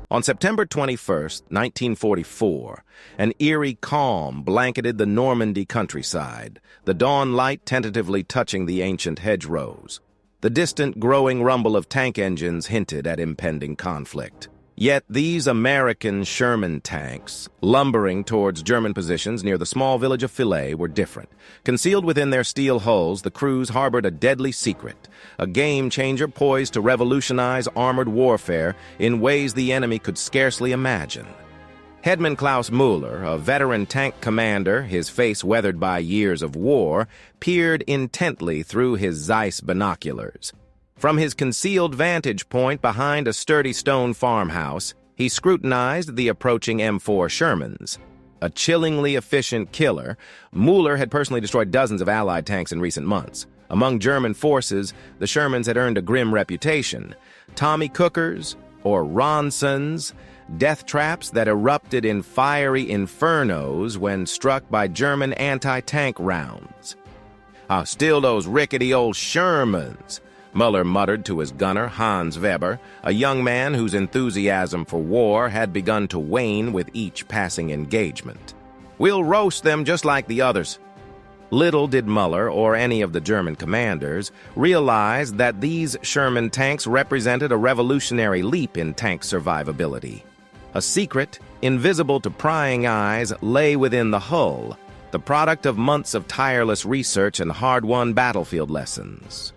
On September 21st, 1944, an eerie calm blanketed the Normandy countryside, the dawn light tentatively touching the ancient hedgerows. The distant, growing rumble of tank engines hinted at impending conflict. Yet these American Sherman tanks, lumbering towards German positions near the small village of Filet, were different. Concealed within their steel hulls, the crews harbored a deadly secret, a game-changer poised to revolutionize armored warfare in ways the enemy could scarcely imagine. Headman Klaus Müller, a veteran tank commander, his face weathered by years of war, peered intently through his Zeiss binoculars. From his concealed vantage point behind a sturdy stone farmhouse, he scrutinized the approaching M4 Shermans. A chillingly efficient killer, Müller had personally destroyed dozens of Allied tanks in recent months. Among German forces, the Shermans had earned a grim reputation. Tommy Cookers, or Ronsons, death traps that erupted in fiery infernos when struck by German anti-tank rounds. Still those rickety old Shermans, Müller muttered to his gunner, Hans Weber, a young man whose enthusiasm for war had begun to wane with each passing engagement. We'll roast them just like the others. Little did Müller or any of the German commanders realize that these Sherman tanks represented a revolutionary leap in tank survivability. A secret, invisible to prying eyes, lay within the hull, the product of months of tireless research and hard-won battlefield lessons.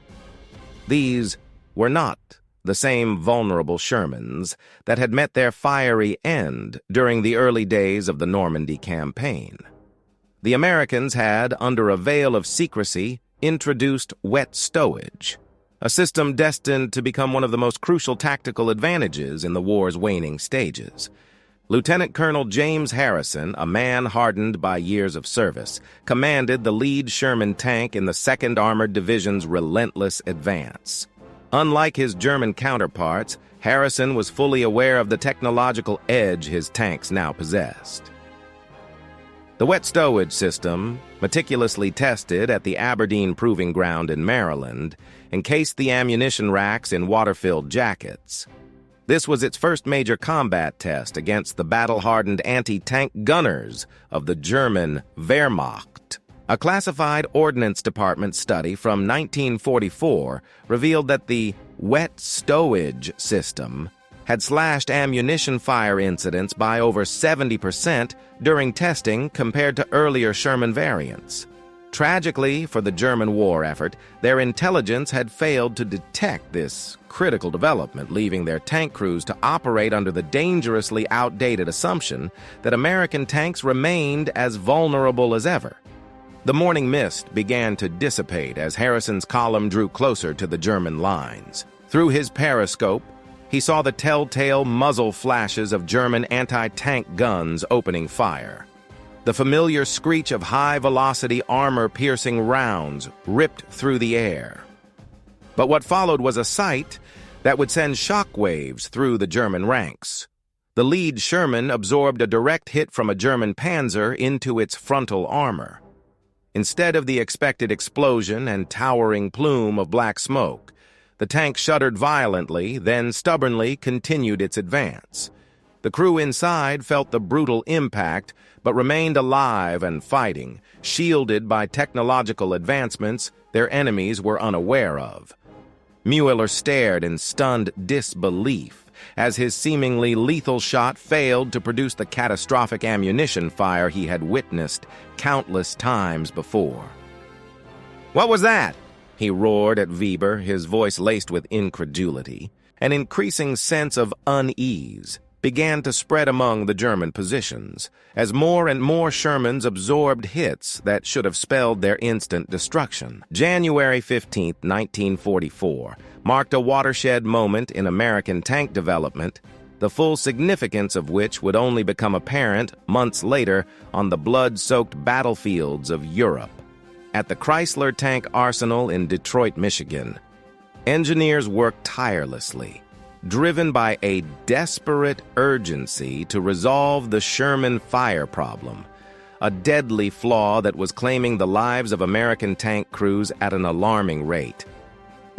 These were not the same vulnerable Shermans that had met their fiery end during the early days of the Normandy campaign. The Americans had, under a veil of secrecy, introduced wet stowage, a system destined to become one of the most crucial tactical advantages in the war's waning stages. Lieutenant Colonel James Harrison, a man hardened by years of service, commanded the lead Sherman tank in the 2nd Armored Division's relentless advance. Unlike his German counterparts, Harrison was fully aware of the technological edge his tanks now possessed. The wet stowage system, meticulously tested at the Aberdeen Proving Ground in Maryland, encased the ammunition racks in water-filled jackets. This was its first major combat test against the battle-hardened anti-tank gunners of the German Wehrmacht. A classified Ordnance Department study from 1944 revealed that the wet stowage system had slashed ammunition fire incidents by over 70% during testing compared to earlier Sherman variants. Tragically for the German war effort, their intelligence had failed to detect this critical development, leaving their tank crews to operate under the dangerously outdated assumption that American tanks remained as vulnerable as ever. The morning mist began to dissipate as Harrison's column drew closer to the German lines. Through his periscope, he saw the telltale muzzle flashes of German anti-tank guns opening fire. The familiar screech of high-velocity armor-piercing rounds ripped through the air. But what followed was a sight that would send shockwaves through the German ranks. The lead Sherman absorbed a direct hit from a German Panzer into its frontal armor. Instead of the expected explosion and towering plume of black smoke, the tank shuddered violently, then stubbornly continued its advance. The crew inside felt the brutal impact, but remained alive and fighting, shielded by technological advancements their enemies were unaware of. Müller stared in stunned disbelief as his seemingly lethal shot failed to produce the catastrophic ammunition fire he had witnessed countless times before. "What was that?" he roared at Weber, his voice laced with incredulity. An increasing sense of unease began to spread among the German positions, as more and more Shermans absorbed hits that should have spelled their instant destruction. January 15, 1944, marked a watershed moment in American tank development, the full significance of which would only become apparent months later on the blood-soaked battlefields of Europe. At the Chrysler Tank Arsenal in Detroit, Michigan, engineers worked tirelessly, driven by a desperate urgency to resolve the Sherman fire problem, a deadly flaw that was claiming the lives of American tank crews at an alarming rate.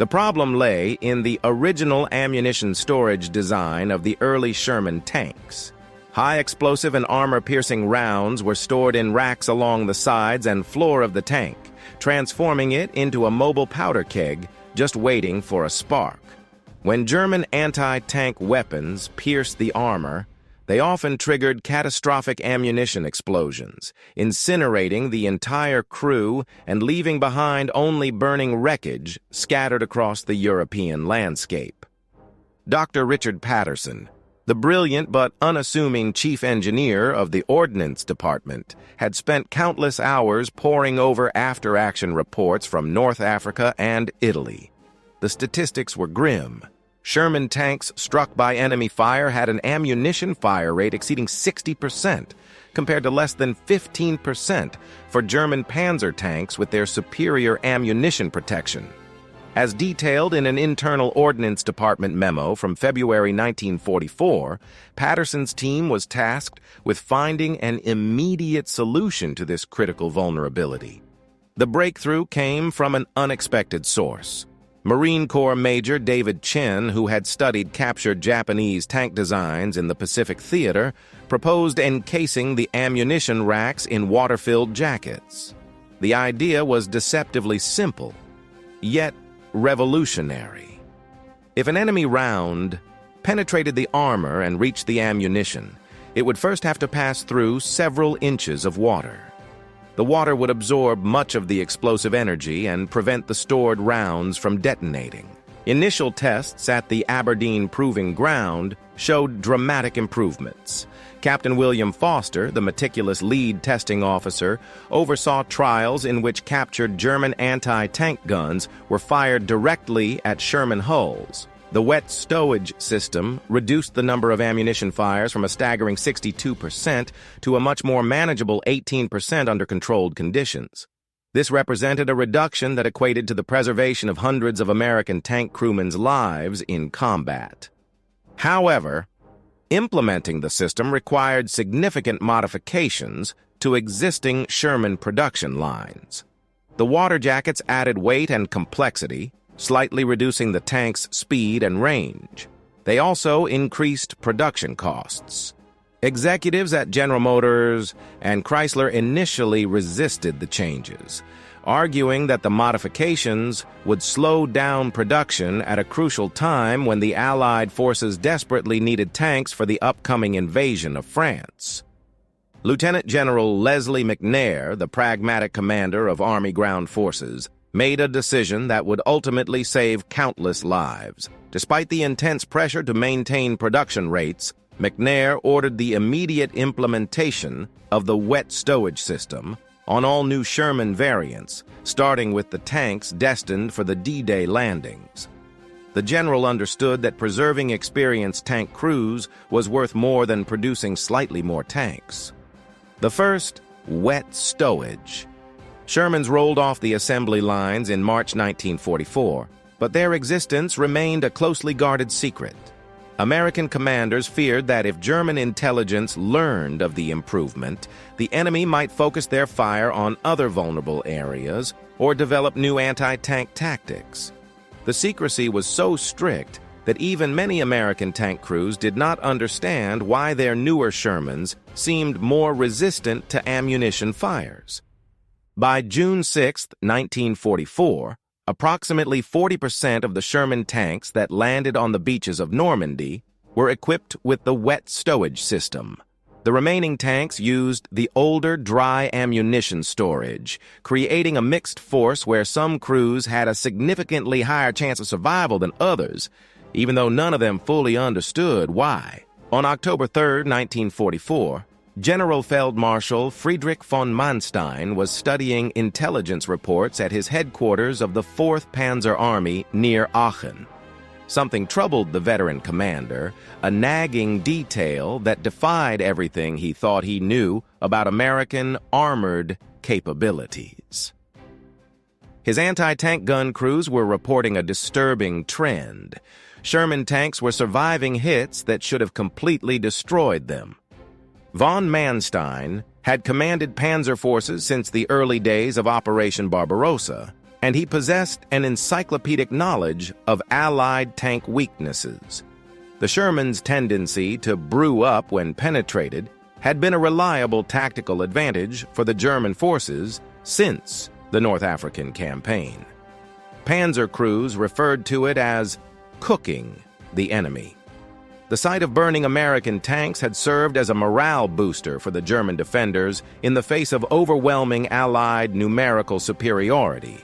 The problem lay in the original ammunition storage design of the early Sherman tanks. High explosive and armor-piercing rounds were stored in racks along the sides and floor of the tank, transforming it into a mobile powder keg just waiting for a spark. When German anti-tank weapons pierced the armor, they often triggered catastrophic ammunition explosions, incinerating the entire crew and leaving behind only burning wreckage scattered across the European landscape. Dr. Richard Patterson, the brilliant but unassuming chief engineer of the Ordnance Department, had spent countless hours poring over after-action reports from North Africa and Italy. The statistics were grim. Sherman tanks struck by enemy fire had an ammunition fire rate exceeding 60%, compared to less than 15% for German Panzer tanks with their superior ammunition protection. As detailed in an internal Ordnance Department memo from February 1944, Patterson's team was tasked with finding an immediate solution to this critical vulnerability. The breakthrough came from an unexpected source. Marine Corps Major David Chin, who had studied captured Japanese tank designs in the Pacific Theater, proposed encasing the ammunition racks in water-filled jackets. The idea was deceptively simple, yet revolutionary. If an enemy round penetrated the armor and reached the ammunition, it would first have to pass through several inches of water. The water would absorb much of the explosive energy and prevent the stored rounds from detonating. Initial tests at the Aberdeen Proving Ground showed dramatic improvements. Captain William Foster, the meticulous lead testing officer, oversaw trials in which captured German anti-tank guns were fired directly at Sherman hulls. The wet stowage system reduced the number of ammunition fires from a staggering 62% to a much more manageable 18% under controlled conditions. This represented a reduction that equated to the preservation of hundreds of American tank crewmen's lives in combat. However, implementing the system required significant modifications to existing Sherman production lines. The water jackets added weight and complexity, slightly reducing the tank's speed and range. They also increased production costs. Executives at General Motors and Chrysler initially resisted the changes, arguing that the modifications would slow down production at a crucial time when the Allied forces desperately needed tanks for the upcoming invasion of France. Lieutenant General Leslie McNair, the pragmatic commander of Army Ground Forces, made a decision that would ultimately save countless lives. Despite the intense pressure to maintain production rates, McNair ordered the immediate implementation of the wet stowage system on all new Sherman variants, starting with the tanks destined for the D-Day landings. The general understood that preserving experienced tank crews was worth more than producing slightly more tanks. The first, wet stowage. Shermans rolled off the assembly lines in March 1944, but their existence remained a closely guarded secret. American commanders feared that if German intelligence learned of the improvement, the enemy might focus their fire on other vulnerable areas or develop new anti-tank tactics. The secrecy was so strict that even many American tank crews did not understand why their newer Shermans seemed more resistant to ammunition fires. By June 6, 1944, approximately 40% of the Sherman tanks that landed on the beaches of Normandy were equipped with the wet stowage system. The remaining tanks used the older dry ammunition storage, creating a mixed force where some crews had a significantly higher chance of survival than others, even though none of them fully understood why. On October 3, 1944, General Feldmarschall Friedrich von Manstein was studying intelligence reports at his headquarters of the 4th Panzer Army near Aachen. Something troubled the veteran commander, a nagging detail that defied everything he thought he knew about American armored capabilities. His anti-tank gun crews were reporting a disturbing trend. Sherman tanks were surviving hits that should have completely destroyed them. Von Manstein had commanded panzer forces since the early days of Operation Barbarossa. and he possessed an encyclopedic knowledge of Allied tank weaknesses. The Shermans' tendency to brew up when penetrated had been a reliable tactical advantage for the German forces since the North African campaign. Panzer crews referred to it as cooking the enemy. The sight of burning American tanks had served as a morale booster for the German defenders in the face of overwhelming Allied numerical superiority.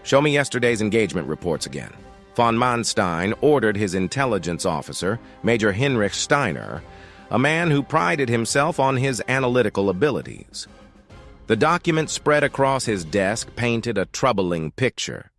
Show me yesterday's engagement reports again. Von Manstein ordered his intelligence officer, Major Heinrich Steiner, a man who prided himself on his analytical abilities. The document spread across his desk painted a troubling picture.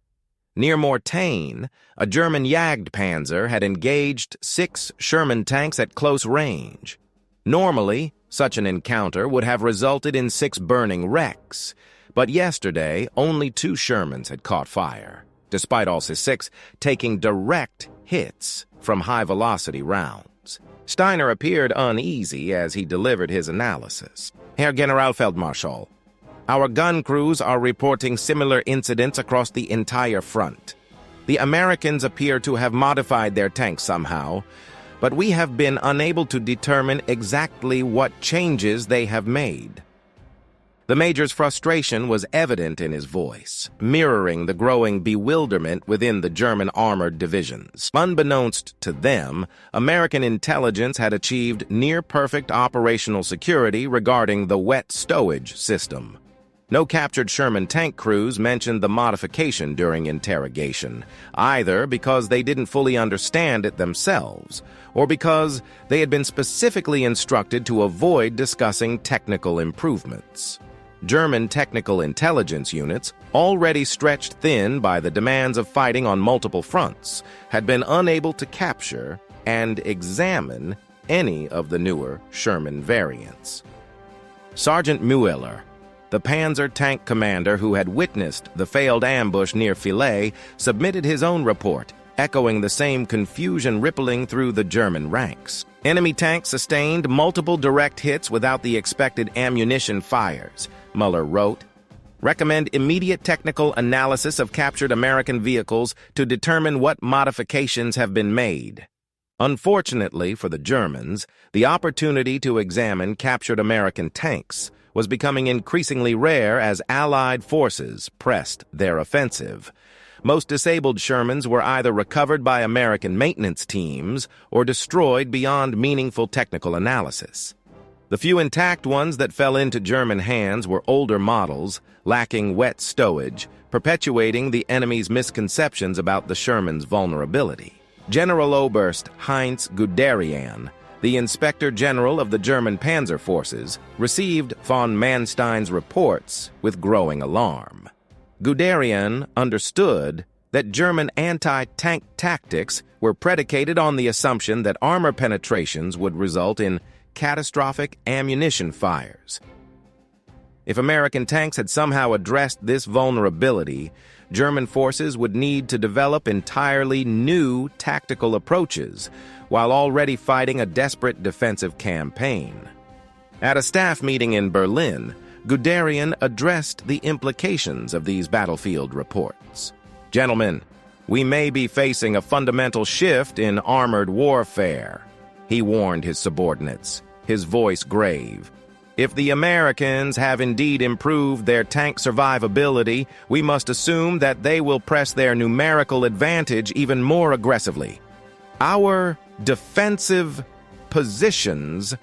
Near Mortain, a German Jagdpanzer had engaged 6 Sherman tanks at close range. Normally, such an encounter would have resulted in 6 burning wrecks, but yesterday only 2 Shermans had caught fire, despite all 6 taking direct hits from high-velocity rounds. Steiner appeared uneasy as he delivered his analysis. Herr Generalfeldmarschall, our gun crews are reporting similar incidents across the entire front. The Americans appear to have modified their tanks somehow, but we have been unable to determine exactly what changes they have made. The Major's frustration was evident in his voice, mirroring the growing bewilderment within the German armored divisions. Unbeknownst to them, American intelligence had achieved near-perfect operational security regarding the wet stowage system. No captured Sherman tank crews mentioned the modification during interrogation, either because they didn't fully understand it themselves, or because they had been specifically instructed to avoid discussing technical improvements. German technical intelligence units, already stretched thin by the demands of fighting on multiple fronts, had been unable to capture and examine any of the newer Sherman variants. Sergeant Müller, the Panzer tank commander who had witnessed the failed ambush near Filet, submitted his own report, echoing the same confusion rippling through the German ranks. Enemy tanks sustained multiple direct hits without the expected ammunition fires, Muller wrote. Recommend immediate technical analysis of captured American vehicles to determine what modifications have been made. Unfortunately for the Germans, the opportunity to examine captured American tanks was becoming increasingly rare as Allied forces pressed their offensive. Most disabled Shermans were either recovered by American maintenance teams or destroyed beyond meaningful technical analysis. The few intact ones that fell into German hands were older models, lacking wet stowage, perpetuating the enemy's misconceptions about the Sherman's vulnerability. General Oberst Heinz Guderian, the Inspector General of the German Panzer Forces, received von Manstein's reports with growing alarm. Guderian understood that German anti-tank tactics were predicated on the assumption that armor penetrations would result in catastrophic ammunition fires. If American tanks had somehow addressed this vulnerability, German forces would need to develop entirely new tactical approaches, while already fighting a desperate defensive campaign. At a staff meeting in Berlin, Guderian addressed the implications of these battlefield reports. Gentlemen, we may be facing a fundamental shift in armored warfare, he warned his subordinates, his voice grave. If the Americans have indeed improved their tank survivability, we must assume that they will press their numerical advantage even more aggressively. Our defensive positions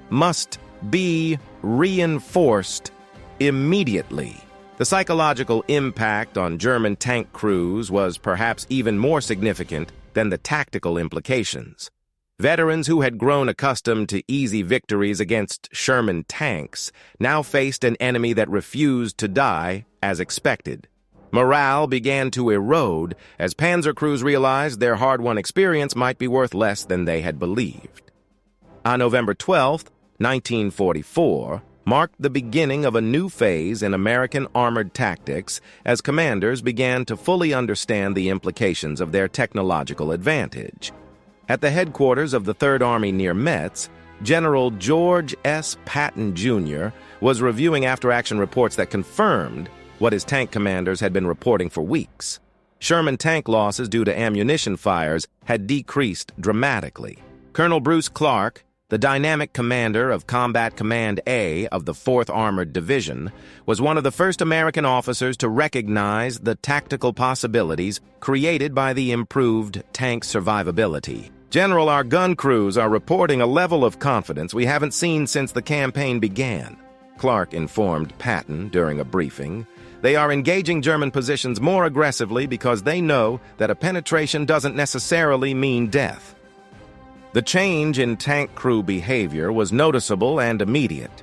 must be reinforced immediately. The psychological impact on German tank crews was perhaps even more significant than the tactical implications. Veterans who had grown accustomed to easy victories against Sherman tanks now faced an enemy that refused to die as expected. Morale began to erode as Panzer crews realized their hard-won experience might be worth less than they had believed. On November 12, 1944, marked the beginning of a new phase in American armored tactics as commanders began to fully understand the implications of their technological advantage. At the headquarters of the Third Army near Metz, General George S. Patton, Jr. was reviewing after-action reports that confirmed what his tank commanders had been reporting for weeks. Sherman tank losses due to ammunition fires had decreased dramatically. Colonel Bruce Clark, the dynamic commander of Combat Command A of the 4th Armored Division, was one of the first American officers to recognize the tactical possibilities created by the improved tank survivability. "General, our gun crews are reporting a level of confidence we haven't seen since the campaign began," Clark informed Patton during a briefing. "They are engaging German positions more aggressively because they know that a penetration doesn't necessarily mean death." The change in tank crew behavior was noticeable and immediate.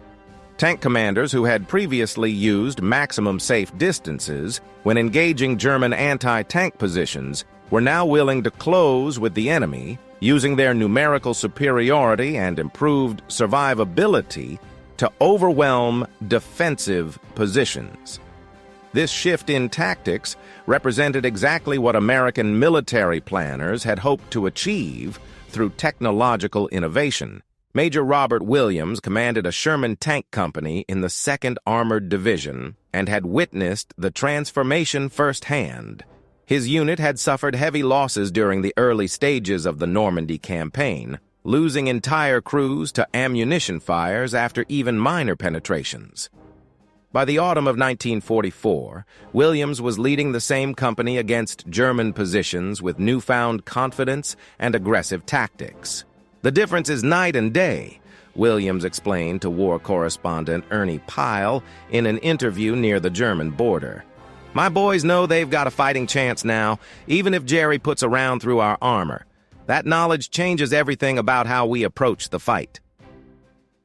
Tank commanders who had previously used maximum safe distances when engaging German anti-tank positions were now willing to close with the enemy, using their numerical superiority and improved survivability to overwhelm defensive positions. This shift in tactics represented exactly what American military planners had hoped to achieve through technological innovation. Major Robert Williams commanded a Sherman tank company in the 2nd Armored Division and had witnessed the transformation firsthand. His unit had suffered heavy losses during the early stages of the Normandy campaign, losing entire crews to ammunition fires after even minor penetrations. By the autumn of 1944, Williams was leading the same company against German positions with newfound confidence and aggressive tactics. "The difference is night and day," Williams explained to war correspondent Ernie Pyle in an interview near the German border. "My boys know they've got a fighting chance now, even if Jerry puts a round through our armor. That knowledge changes everything about how we approach the fight."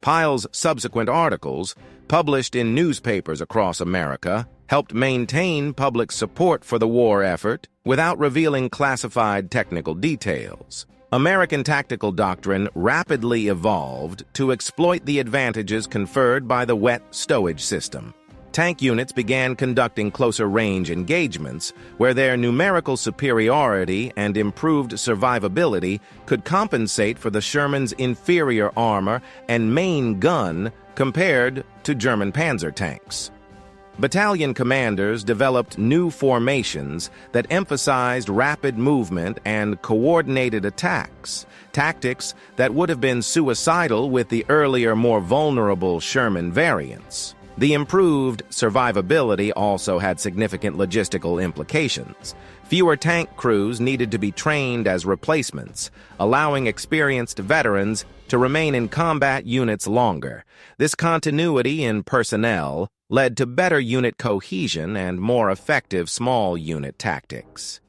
Pyle's subsequent articles, published in newspapers across America, helped maintain public support for the war effort without revealing classified technical details. American tactical doctrine rapidly evolved to exploit the advantages conferred by the wet stowage system. Tank units began conducting closer-range engagements where their numerical superiority and improved survivability could compensate for the Sherman's inferior armor and main gun compared to German Panzer tanks. Battalion commanders developed new formations that emphasized rapid movement and coordinated attacks, tactics that would have been suicidal with the earlier, more vulnerable Sherman variants. The improved survivability also had significant logistical implications. Fewer tank crews needed to be trained as replacements, allowing experienced veterans to remain in combat units longer. This continuity in personnel led to better unit cohesion and more effective small unit tactics.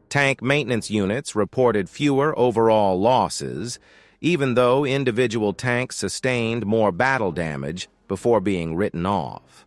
Tank maintenance units reported fewer overall losses, even though individual tanks sustained more battle damage before being written off.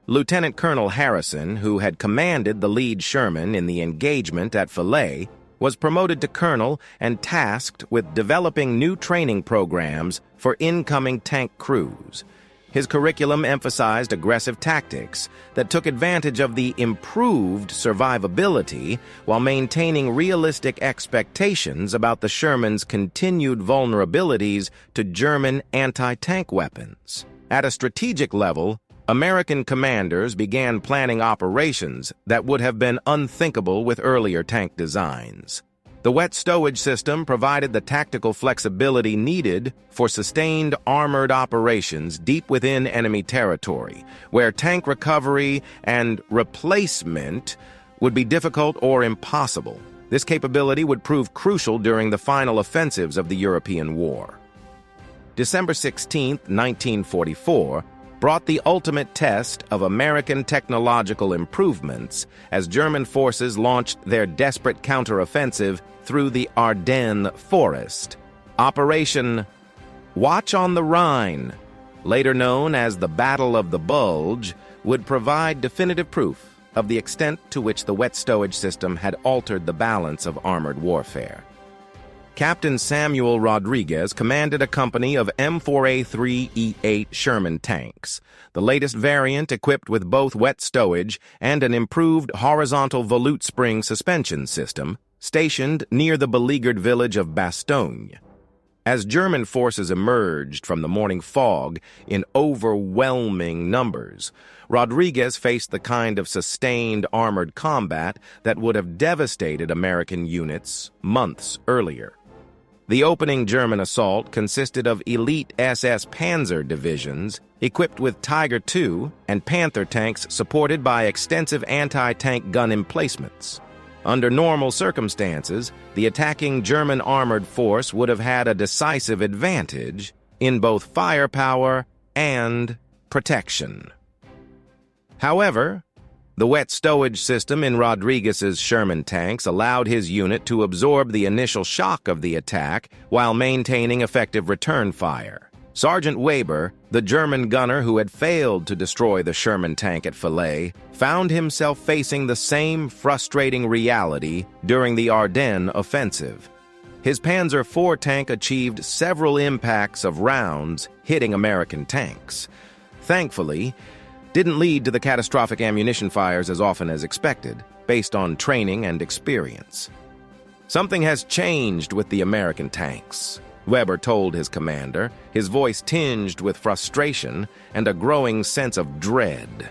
Lieutenant Colonel Harrison, who had commanded the lead Sherman in the engagement at Falaise, was promoted to colonel and tasked with developing new training programs for incoming tank crews. His curriculum emphasized aggressive tactics that took advantage of the improved survivability while maintaining realistic expectations about the Sherman's continued vulnerabilities to German anti-tank weapons. At a strategic level, American commanders began planning operations that would have been unthinkable with earlier tank designs. The wet stowage system provided the tactical flexibility needed for sustained armored operations deep within enemy territory, where tank recovery and replacement would be difficult or impossible. This capability would prove crucial during the final offensives of the European War. December 16, 1944, brought the ultimate test of American technological improvements as German forces launched their desperate counteroffensive through the Ardennes forest. Operation Watch on the Rhine, later known as the Battle of the Bulge, would provide definitive proof of the extent to which the wet stowage system had altered the balance of armored warfare. Captain Samuel Rodriguez commanded a company of M4A3E8 Sherman tanks, the latest variant equipped with both wet stowage and an improved horizontal volute spring suspension system, stationed near the beleaguered village of Bastogne. As German forces emerged from the morning fog in overwhelming numbers, Rodriguez faced the kind of sustained armored combat that would have devastated American units months earlier. The opening German assault consisted of elite SS Panzer divisions equipped with Tiger II and Panther tanks supported by extensive anti-tank gun emplacements. Under normal circumstances, the attacking German armored force would have had a decisive advantage in both firepower and protection. However, the wet stowage system in Rodriguez's Sherman tanks allowed his unit to absorb the initial shock of the attack while maintaining effective return fire. Sergeant Weber, the German gunner who had failed to destroy the Sherman tank at Falaise, found himself facing the same frustrating reality during the Ardennes offensive. His Panzer IV tank achieved several impacts of rounds hitting American tanks. Thankfully, didn't lead to the catastrophic ammunition fires as often as expected, based on training and experience. Something has changed with the American tanks, Weber told his commander, his voice tinged with frustration and a growing sense of dread.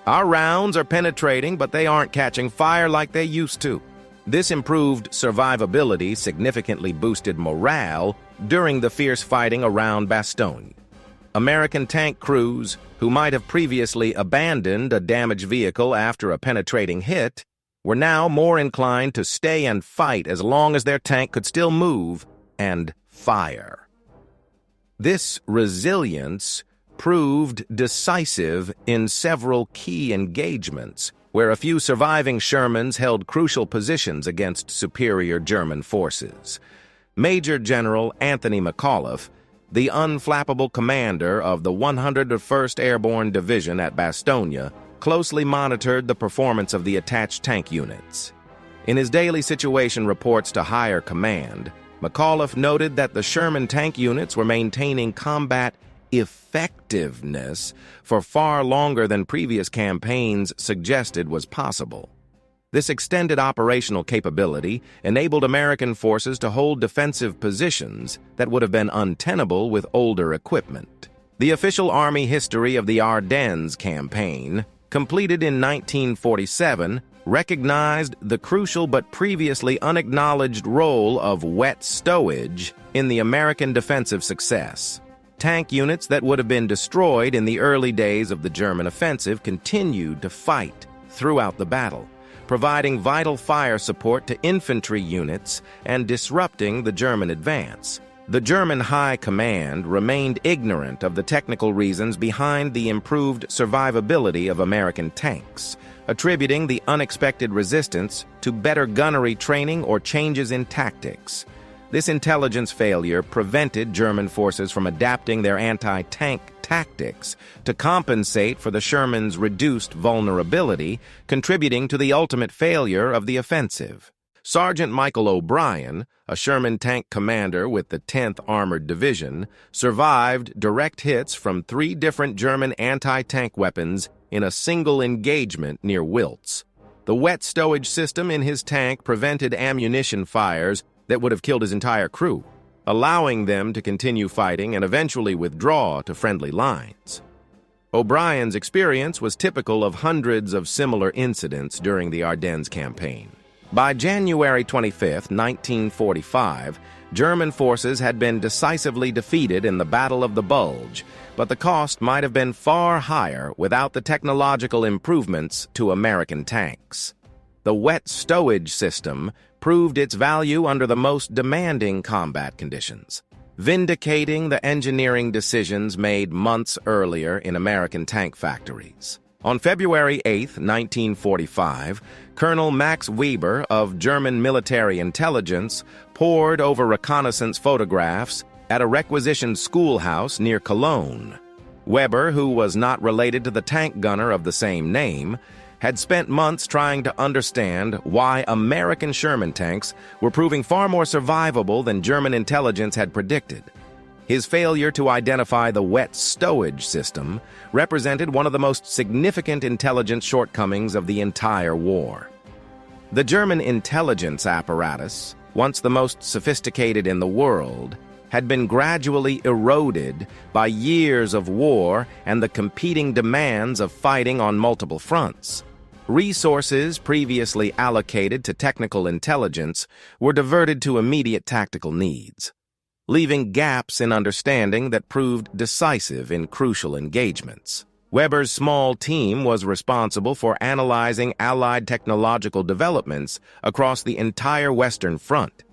Our rounds are penetrating, but they aren't catching fire like they used to. This improved survivability significantly boosted morale during the fierce fighting around Bastogne. American tank crews, who might have previously abandoned a damaged vehicle after a penetrating hit, were now more inclined to stay and fight as long as their tank could still move and fire. This resilience proved decisive in several key engagements, where a few surviving Shermans held crucial positions against superior German forces. Major General Anthony McAuliffe, the unflappable commander of the 101st Airborne Division at Bastogne, closely monitored the performance of the attached tank units. In his daily situation reports to higher command, McAuliffe noted that the Sherman tank units were maintaining combat effectiveness for far longer than previous campaigns suggested was possible. This extended operational capability enabled American forces to hold defensive positions that would have been untenable with older equipment. The official Army history of the Ardennes campaign, completed in 1947, recognized the crucial but previously unacknowledged role of wet stowage in the American defensive success. Tank units that would have been destroyed in the early days of the German offensive continued to fight throughout the battle, providing vital fire support to infantry units and disrupting the German advance. The German High Command remained ignorant of the technical reasons behind the improved survivability of American tanks, attributing the unexpected resistance to better gunnery training or changes in tactics. This intelligence failure prevented German forces from adapting their anti-tank tactics to compensate for the Shermans' reduced vulnerability, contributing to the ultimate failure of the offensive. Sergeant Michael O'Brien, a Sherman tank commander with the 10th Armored Division, survived direct hits from 3 different German anti-tank weapons in a single engagement near Wiltz. The wet stowage system in his tank prevented ammunition fires that would have killed his entire crew, allowing them to continue fighting and eventually withdraw to friendly lines. O'Brien's experience was typical of hundreds of similar incidents during the Ardennes campaign. By January 25, 1945, German forces had been decisively defeated in the Battle of the Bulge, but the cost might have been far higher without the technological improvements to American tanks. The wet stowage system proved its value under the most demanding combat conditions, vindicating the engineering decisions made months earlier in American tank factories. On February 8, 1945, Colonel Max Weber of German military intelligence pored over reconnaissance photographs at a requisitioned schoolhouse near Cologne. Weber, who was not related to the tank gunner of the same name, had spent months trying to understand why American Sherman tanks were proving far more survivable than German intelligence had predicted. His failure to identify the wet stowage system represented one of the most significant intelligence shortcomings of the entire war. The German intelligence apparatus, once the most sophisticated in the world, had been gradually eroded by years of war and the competing demands of fighting on multiple fronts. Resources previously allocated to technical intelligence were diverted to immediate tactical needs, leaving gaps in understanding that proved decisive in crucial engagements. Weber's small team was responsible for analyzing Allied technological developments across the entire Western Front,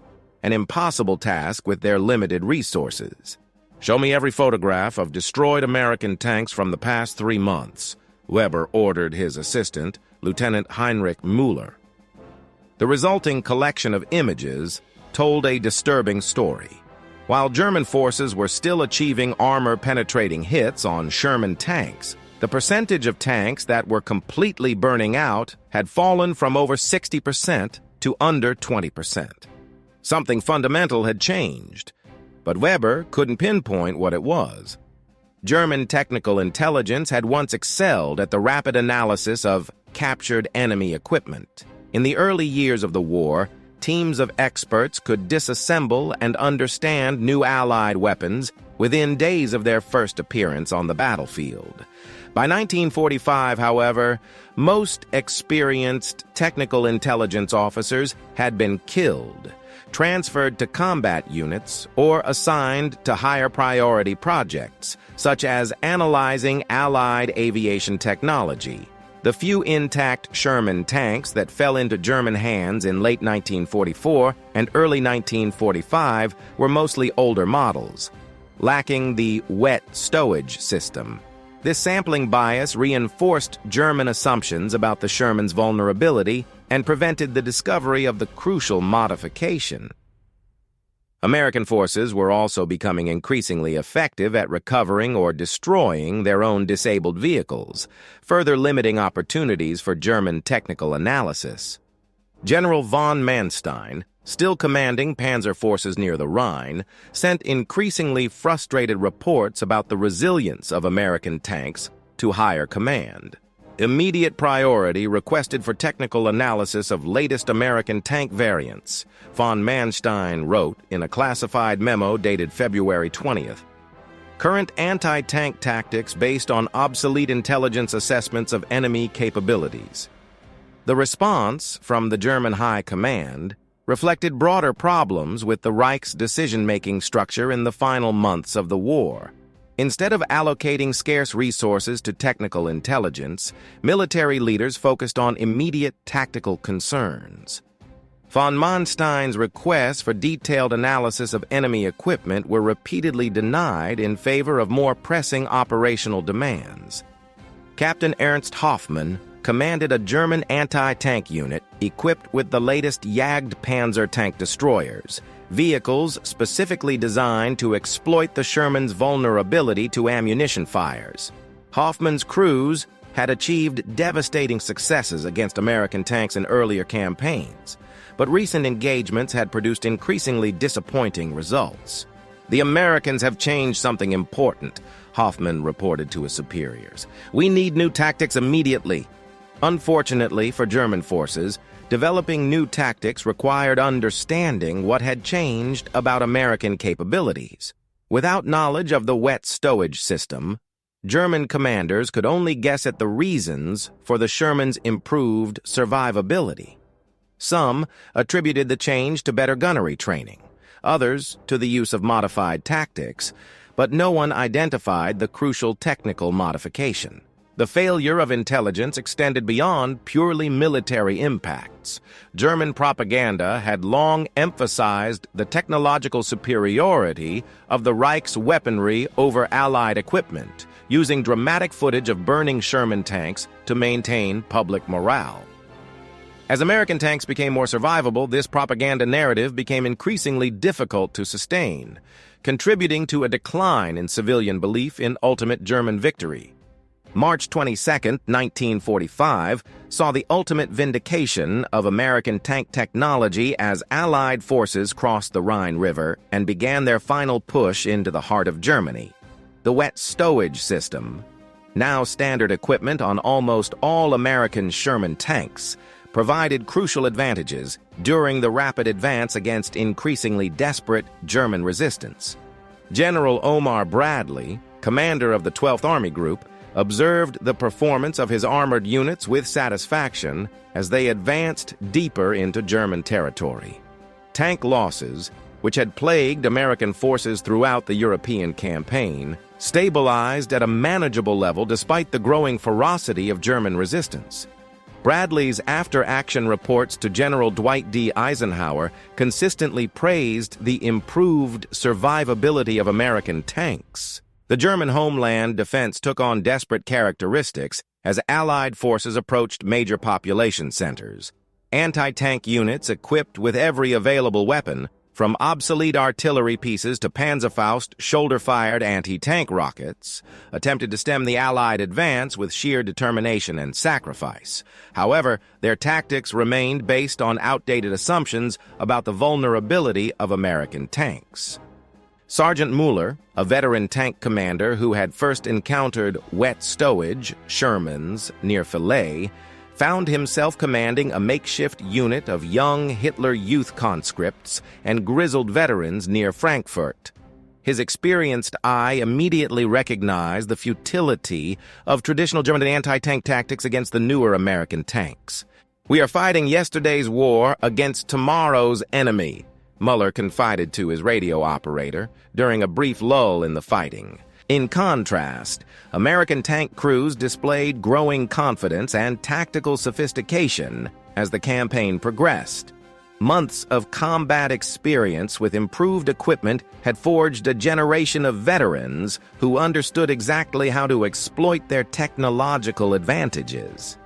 an impossible task with their limited resources. "Show me every photograph of destroyed American tanks from the past 3 months," Weber ordered his assistant, Lieutenant Heinrich Müller. The resulting collection of images told a disturbing story. While German forces were still achieving armor-penetrating hits on Sherman tanks, the percentage of tanks that were completely burning out had fallen from over 60% to under 20%. Something fundamental had changed, but Weber couldn't pinpoint what it was. German technical intelligence had once excelled at the rapid analysis of captured enemy equipment. In the early years of the war, teams of experts could disassemble and understand new Allied weapons within days of their first appearance on the battlefield. By 1945, however, most experienced technical intelligence officers had been killed, transferred to combat units, or assigned to higher priority projects, such as analyzing Allied aviation technology. The few intact Sherman tanks that fell into German hands in late 1944 and early 1945 were mostly older models, lacking the wet stowage system. This sampling bias reinforced German assumptions about the Sherman's vulnerability and prevented the discovery of the crucial modification. American forces were also becoming increasingly effective at recovering or destroying their own disabled vehicles, further limiting opportunities for German technical analysis. General von Manstein, still commanding panzer forces near the Rhine, sent increasingly frustrated reports about the resilience of American tanks to higher command. Immediate priority requested for technical analysis of latest American tank variants, von Manstein wrote in a classified memo dated February 20th. Current anti-tank tactics based on obsolete intelligence assessments of enemy capabilities. The response from the German High Command reflected broader problems with the Reich's decision-making structure in the final months of the war. Instead of allocating scarce resources to technical intelligence, military leaders focused on immediate tactical concerns. Von Manstein's requests for detailed analysis of enemy equipment were repeatedly denied in favor of more pressing operational demands. Captain Ernst Hoffmann commanded a German anti-tank unit equipped with the latest Jagd Panzer tank destroyers, vehicles specifically designed to exploit the Sherman's vulnerability to ammunition fires. Hoffmann's crews had achieved devastating successes against American tanks in earlier campaigns, but recent engagements had produced increasingly disappointing results. "The Americans have changed something important," Hoffmann reported to his superiors. "We need new tactics immediately." Unfortunately for German forces, developing new tactics required understanding what had changed about American capabilities. Without knowledge of the wet stowage system, German commanders could only guess at the reasons for the Sherman's improved survivability. Some attributed the change to better gunnery training, others to the use of modified tactics, but no one identified the crucial technical modification. The failure of intelligence extended beyond purely military impacts. German propaganda had long emphasized the technological superiority of the Reich's weaponry over Allied equipment, using dramatic footage of burning Sherman tanks to maintain public morale. As American tanks became more survivable, this propaganda narrative became increasingly difficult to sustain, contributing to a decline in civilian belief in ultimate German victory. March 22, 1945, saw the ultimate vindication of American tank technology as Allied forces crossed the Rhine River and began their final push into the heart of Germany. The wet stowage system, now standard equipment on almost all American Sherman tanks, provided crucial advantages during the rapid advance against increasingly desperate German resistance. General Omar Bradley, commander of the 12th Army Group, observed the performance of his armored units with satisfaction as they advanced deeper into German territory. Tank losses, which had plagued American forces throughout the European campaign, stabilized at a manageable level despite the growing ferocity of German resistance. Bradley's after-action reports to General Dwight D. Eisenhower consistently praised the improved survivability of American tanks. The German homeland defense took on desperate characteristics as Allied forces approached major population centers. Anti-tank units equipped with every available weapon, from obsolete artillery pieces to Panzerfaust shoulder-fired anti-tank rockets, attempted to stem the Allied advance with sheer determination and sacrifice. However, their tactics remained based on outdated assumptions about the vulnerability of American tanks. Sergeant Mueller, a veteran tank commander who had first encountered wet stowage, Shermans, near Falaise, found himself commanding a makeshift unit of young Hitler Youth conscripts and grizzled veterans near Frankfurt. His experienced eye immediately recognized the futility of traditional German anti-tank tactics against the newer American tanks. "We are fighting yesterday's war against tomorrow's enemy," Mueller confided to his radio operator during a brief lull in the fighting. In contrast, American tank crews displayed growing confidence and tactical sophistication as the campaign progressed. Months of combat experience with improved equipment had forged a generation of veterans who understood exactly how to exploit their technological advantages.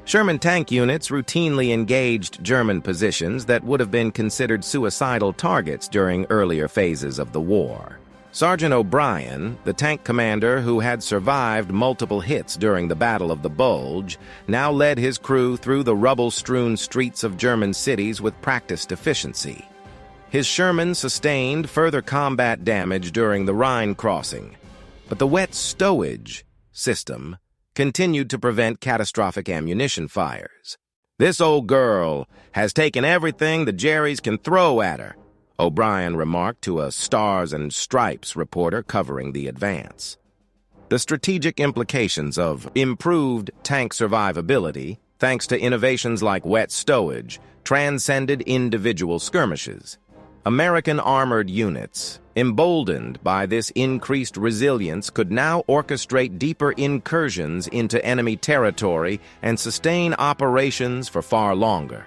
Sherman tank units routinely engaged German positions that would have been considered suicidal targets during earlier phases of the war. Sergeant O'Brien, the tank commander who had survived multiple hits during the Battle of the Bulge, now led his crew through the rubble-strewn streets of German cities with practiced efficiency. His Sherman sustained further combat damage during the Rhine crossing, but the wet stowage system continued to prevent catastrophic ammunition fires. "This old girl has taken everything the Jerrys can throw at her," O'Brien remarked to a Stars and Stripes reporter covering the advance. The strategic implications of improved tank survivability, thanks to innovations like wet stowage, transcended individual skirmishes. American armored units, emboldened by this increased resilience, could now orchestrate deeper incursions into enemy territory and sustain operations for far longer.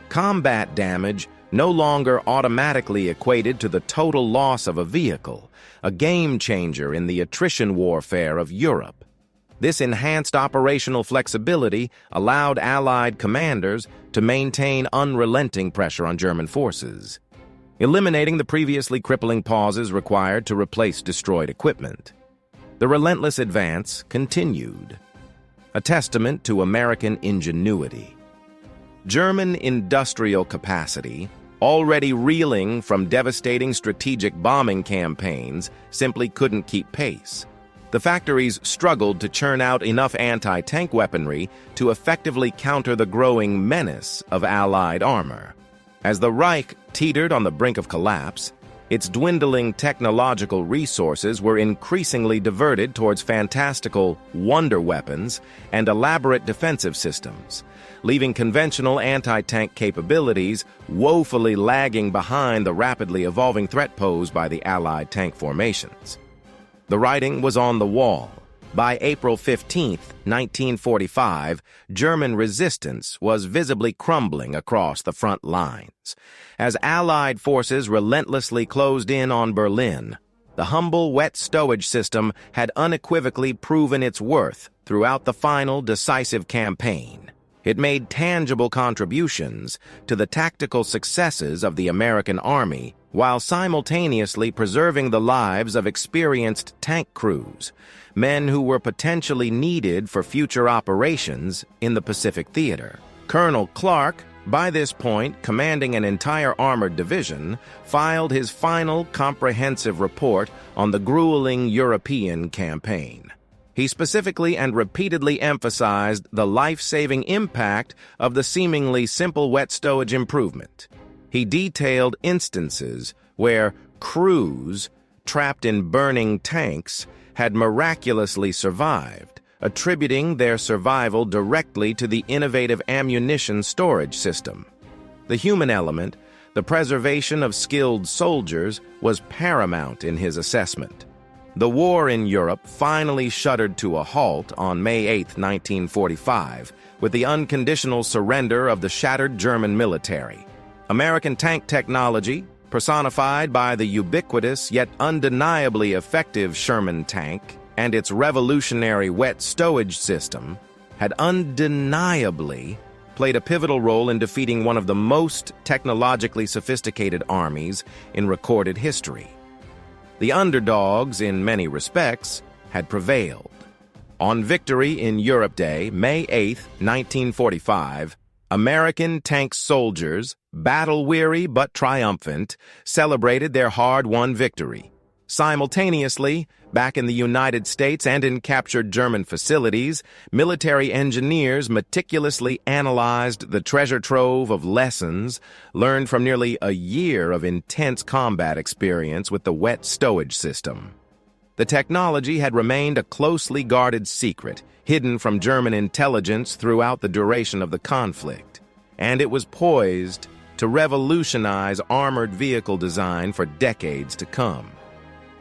Combat damage no longer automatically equated to the total loss of a vehicle, a game-changer in the attrition warfare of Europe. This enhanced operational flexibility allowed Allied commanders to maintain unrelenting pressure on German forces, eliminating the previously crippling pauses required to replace destroyed equipment. The relentless advance continued, a testament to American ingenuity. German industrial capacity, already reeling from devastating strategic bombing campaigns, simply couldn't keep pace. The factories struggled to churn out enough anti-tank weaponry to effectively counter the growing menace of Allied armor. As the Reich teetered on the brink of collapse, its dwindling technological resources were increasingly diverted towards fantastical wonder weapons and elaborate defensive systems, leaving conventional anti-tank capabilities woefully lagging behind the rapidly evolving threat posed by the Allied tank formations. The writing was on the wall. By April 15, 1945, German resistance was visibly crumbling across the front lines. As Allied forces relentlessly closed in on Berlin, the humble wet stowage system had unequivocally proven its worth throughout the final decisive campaign. It made tangible contributions to the tactical successes of the American Army while simultaneously preserving the lives of experienced tank crews, men who were potentially needed for future operations in the Pacific Theater. Colonel Clark, by this point commanding an entire armored division, filed his final comprehensive report on the grueling European campaign. He specifically and repeatedly emphasized the life-saving impact of the seemingly simple wet stowage improvement. He detailed instances where crews trapped in burning tanks, had miraculously survived, attributing their survival directly to the innovative ammunition storage system. The human element, the preservation of skilled soldiers, was paramount in his assessment. The war in Europe finally shuddered to a halt on May 8, 1945, with the unconditional surrender of the shattered German military. American tank technology, personified by the ubiquitous yet undeniably effective Sherman tank and its revolutionary wet stowage system, had undeniably played a pivotal role in defeating one of the most technologically sophisticated armies in recorded history. The underdogs, in many respects, had prevailed. On Victory in Europe Day, May 8, 1945, American tank soldiers, battle-weary but triumphant, celebrated their hard-won victory. Simultaneously, back in the United States and in captured German facilities, military engineers meticulously analyzed the treasure trove of lessons learned from nearly a year of intense combat experience with the wet stowage system. The technology had remained a closely guarded secret, hidden from German intelligence throughout the duration of the conflict, and it was poised to revolutionize armored vehicle design for decades to come.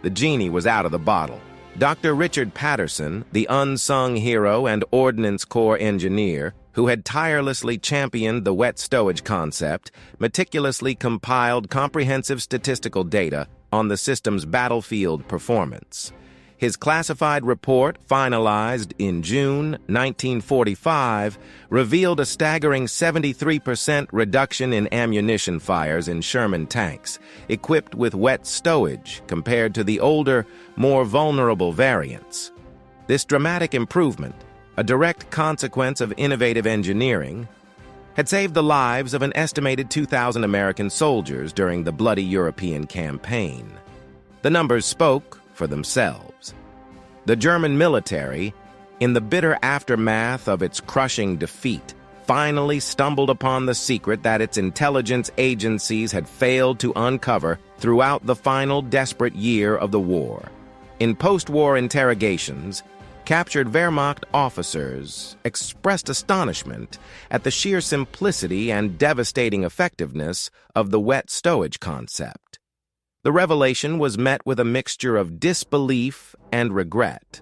The genie was out of the bottle. Dr. Richard Patterson, the unsung hero and Ordnance Corps engineer, who had tirelessly championed the wet stowage concept, meticulously compiled comprehensive statistical data on the system's battlefield performance. His classified report, finalized in June 1945, revealed a staggering 73% reduction in ammunition fires in Sherman tanks, equipped with wet stowage compared to the older, more vulnerable variants. This dramatic improvement, a direct consequence of innovative engineering, had saved the lives of an estimated 2,000 American soldiers during the bloody European campaign. The numbers spoke for themselves. The German military, in the bitter aftermath of its crushing defeat, finally stumbled upon the secret that its intelligence agencies had failed to uncover throughout the final desperate year of the war. In post-war interrogations, captured Wehrmacht officers expressed astonishment at the sheer simplicity and devastating effectiveness of the wet stowage concept. The revelation was met with a mixture of disbelief and regret.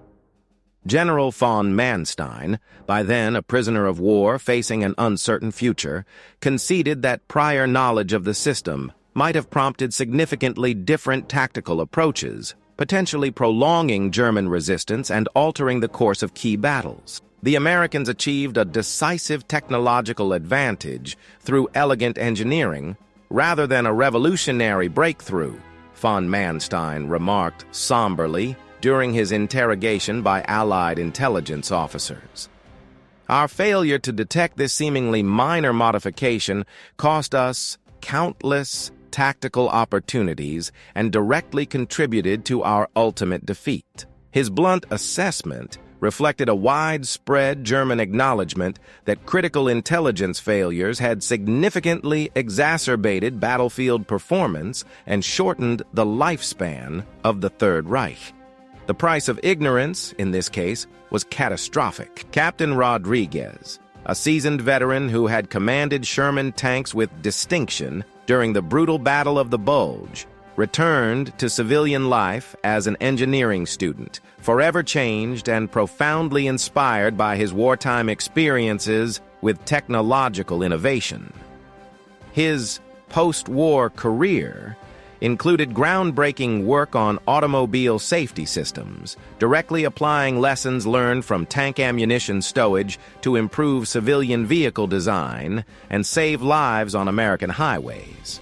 General von Manstein, by then a prisoner of war facing an uncertain future, conceded that prior knowledge of the system might have prompted significantly different tactical approaches, potentially prolonging German resistance and altering the course of key battles. The Americans achieved a decisive technological advantage through elegant engineering rather than a revolutionary breakthrough, von Manstein remarked somberly during his interrogation by Allied intelligence officers. Our failure to detect this seemingly minor modification cost us countless tactical opportunities and directly contributed to our ultimate defeat. His blunt assessment reflected a widespread German acknowledgement that critical intelligence failures had significantly exacerbated battlefield performance and shortened the lifespan of the Third Reich. The price of ignorance, in this case, was catastrophic. Captain Rodriguez, a seasoned veteran who had commanded Sherman tanks with distinction during the brutal Battle of the Bulge, returned to civilian life as an engineering student, forever changed and profoundly inspired by his wartime experiences with technological innovation. His post-war career included groundbreaking work on automobile safety systems, directly applying lessons learned from tank ammunition stowage to improve civilian vehicle design and save lives on American highways.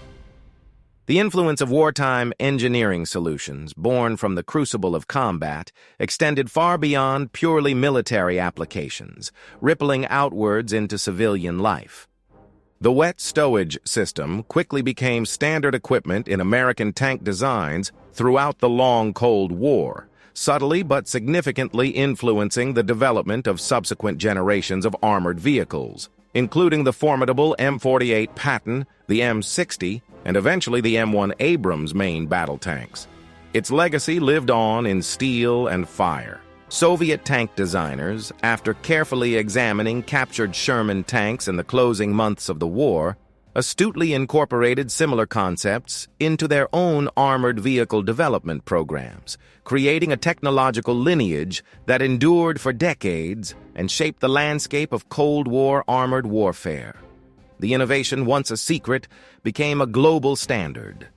The influence of wartime engineering solutions, born from the crucible of combat, extended far beyond purely military applications, rippling outwards into civilian life. The wet stowage system quickly became standard equipment in American tank designs throughout the long Cold War, subtly but significantly influencing the development of subsequent generations of armored vehicles, including the formidable M48 Patton, the M60, and eventually the M1 Abrams main battle tanks. Its legacy lived on in steel and fire. Soviet tank designers, after carefully examining captured Sherman tanks in the closing months of the war, astutely incorporated similar concepts into their own armored vehicle development programs, creating a technological lineage that endured for decades and shaped the landscape of Cold War armored warfare. The innovation, once a secret, became a global standard.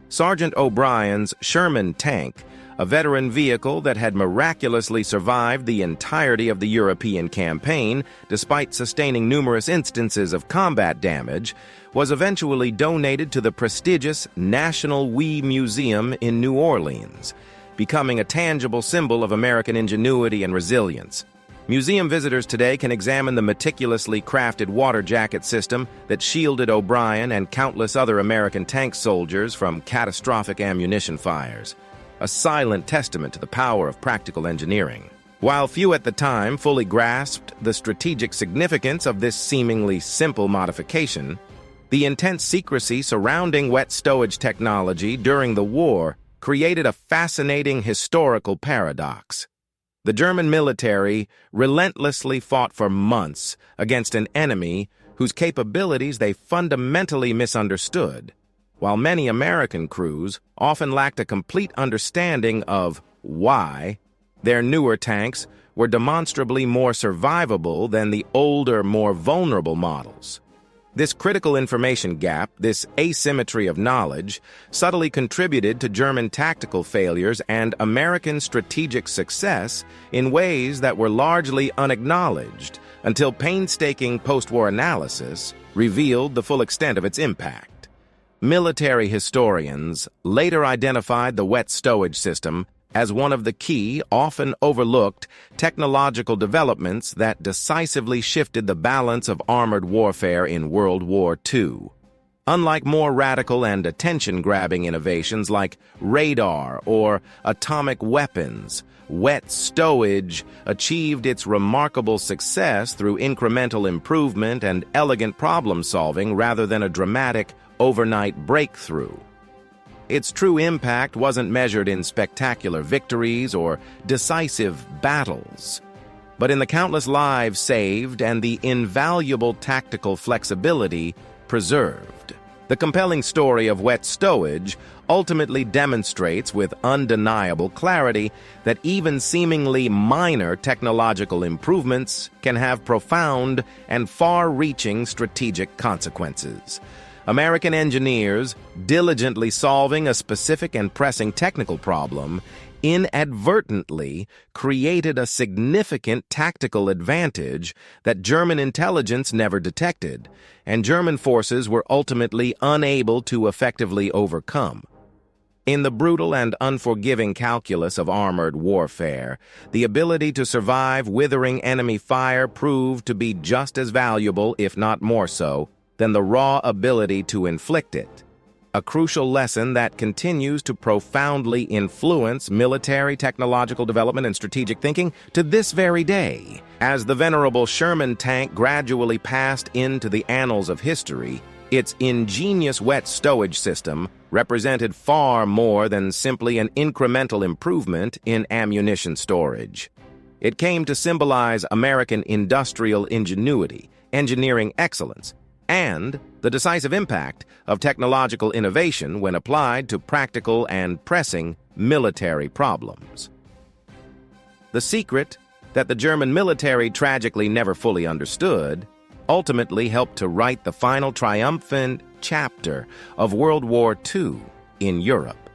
Sergeant O'Brien's Sherman tank, a veteran vehicle that had miraculously survived the entirety of the European campaign, despite sustaining numerous instances of combat damage, was eventually donated to the prestigious National Wee Museum in New Orleans, becoming a tangible symbol of American ingenuity and resilience. Museum visitors today can examine the meticulously crafted water jacket system that shielded O'Brien and countless other American tank soldiers from catastrophic ammunition fires, a silent testament to the power of practical engineering. While few at the time fully grasped the strategic significance of this seemingly simple modification, the intense secrecy surrounding wet stowage technology during the war created a fascinating historical paradox. The German military relentlessly fought for months against an enemy whose capabilities they fundamentally misunderstood, while many American crews often lacked a complete understanding of why their newer tanks were demonstrably more survivable than the older, more vulnerable models. This critical information gap, this asymmetry of knowledge, subtly contributed to German tactical failures and American strategic success in ways that were largely unacknowledged until painstaking post-war analysis revealed the full extent of its impact. Military historians later identified the wet stowage system as one of the key, often overlooked, technological developments that decisively shifted the balance of armored warfare in World War II. Unlike more radical and attention-grabbing innovations like radar or atomic weapons, wet stowage achieved its remarkable success through incremental improvement and elegant problem-solving rather than a dramatic, overnight breakthrough. Its true impact wasn't measured in spectacular victories or decisive battles, but in the countless lives saved and the invaluable tactical flexibility preserved. The compelling story of wet stowage ultimately demonstrates with undeniable clarity that even seemingly minor technological improvements can have profound and far-reaching strategic consequences. American engineers, diligently solving a specific and pressing technical problem, inadvertently created a significant tactical advantage that German intelligence never detected, and German forces were ultimately unable to effectively overcome. In the brutal and unforgiving calculus of armored warfare, the ability to survive withering enemy fire proved to be just as valuable, if not more so, than the raw ability to inflict it, a crucial lesson that continues to profoundly influence military technological development and strategic thinking to this very day. As the venerable Sherman tank gradually passed into the annals of history, its ingenious wet stowage system represented far more than simply an incremental improvement in ammunition storage. It came to symbolize American industrial ingenuity, engineering excellence, and the decisive impact of technological innovation when applied to practical and pressing military problems. The secret that the German military tragically never fully understood ultimately helped to write the final triumphant chapter of World War II in Europe.